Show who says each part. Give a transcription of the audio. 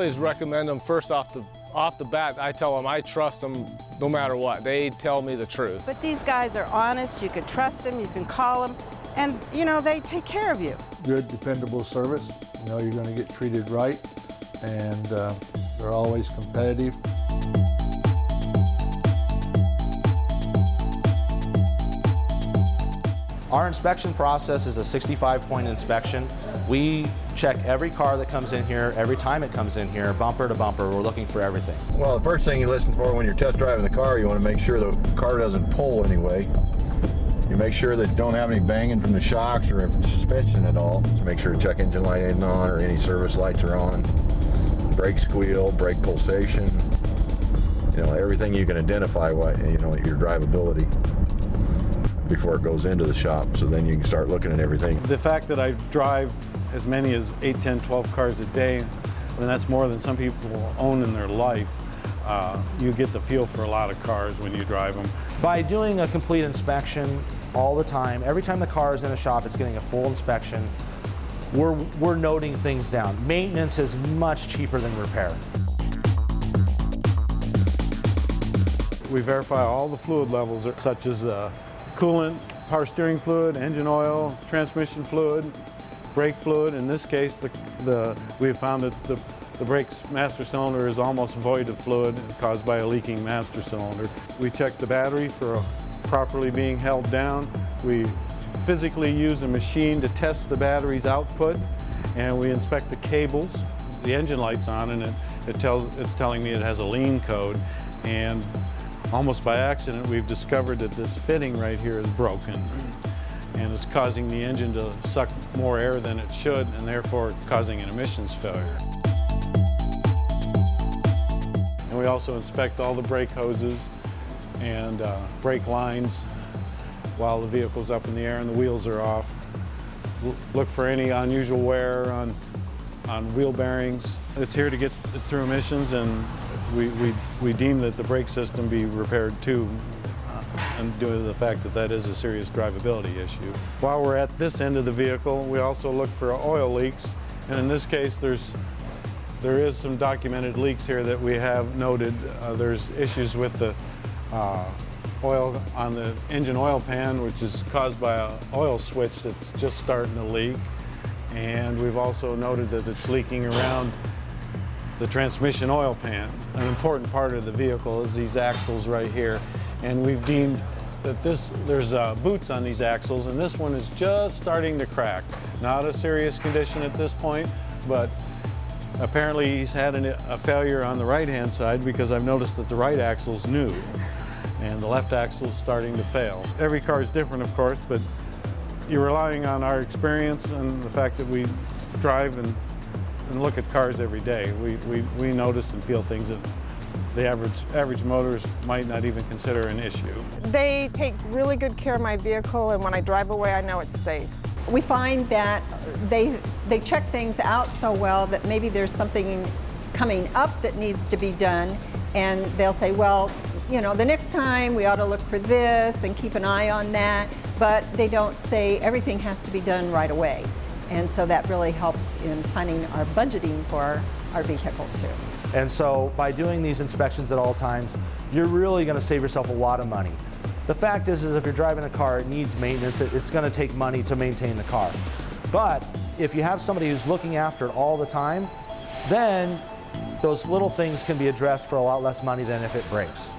Speaker 1: always recommend them first off the bat. I tell them I trust them no matter what. They tell me the truth.
Speaker 2: But these guys are honest. You can trust them. You can call them. And, you know, they take care of you.
Speaker 3: Good, dependable service. You know you're going to get treated right, and they're always competitive.
Speaker 4: Our inspection process is a 65-point inspection. We check every car that comes in here, every time it comes in here, bumper to bumper. We're looking for everything.
Speaker 5: Well, the first thing you listen for when you're test driving the car, you want to make sure the car doesn't pull anyway. You make sure that you don't have any banging from the shocks or suspension at all. So make sure the check engine light isn't on or any service lights are on. Brake squeal, brake pulsation, you know, everything you can identify what, you know, your drivability before it goes into the shop, so then you can start looking at everything.
Speaker 6: The fact that I drive as many as 8, 10, 12 cars a day, I mean, that's more than some people own in their life. You get the feel for a lot of cars when you drive them.
Speaker 4: By doing a complete inspection all the time, every time the car is in a shop, it's getting a full inspection. We're noting things down. Maintenance is much cheaper than repair.
Speaker 6: We verify all the fluid levels, such as coolant, power steering fluid, engine oil, transmission fluid, brake fluid. In this case, we have found that the brake's master cylinder is almost void of fluid caused by a leaking master cylinder. We check the battery for properly being held down. We physically use a machine to test the battery's output, and we inspect the cables. The engine light's on, and it's telling me it has a lean code. And almost by accident, we've discovered that this fitting right here is broken, and it's causing the engine to suck more air than it should, and therefore causing an emissions failure. And we also inspect all the brake hoses and brake lines while the vehicle's up in the air and the wheels are off. Look for any unusual wear on wheel bearings. It's here to get through emissions, and we deem that the brake system be repaired too, and due to the fact that that is a serious drivability issue. While we're at this end of the vehicle, we also look for oil leaks, and in this case there is some documented leaks here that we have noted. There's issues with the oil on the engine oil pan, which is caused by an oil switch that's just starting to leak, and we've also noted that it's leaking around the transmission oil pan. An important part of the vehicle is these axles right here, and we've deemed that there's boots on these axles, and this one is just starting to crack. Not a serious condition at this point, but apparently he's had a failure on the right-hand side, because I've noticed that the right axle's new and the left axle's starting to fail. Every car is different, of course, but you're relying on our experience and the fact that we drive and look at cars every day. We notice and feel things that the average motorist might not even consider an issue.
Speaker 2: They take really good care of my vehicle, and when I drive away, I know it's safe.
Speaker 7: We find that they check things out so well that maybe there's something coming up that needs to be done, and they'll say, well, you know, the next time we ought to look for this and keep an eye on that, but they don't say everything has to be done right away. And so that really helps in planning our budgeting for our vehicle too.
Speaker 4: And so by doing these inspections at all times, you're really going to save yourself a lot of money. The fact is if you're driving a car, it needs maintenance. It's going to take money to maintain the car. But if you have somebody who's looking after it all the time, then those little things can be addressed for a lot less money than if it breaks.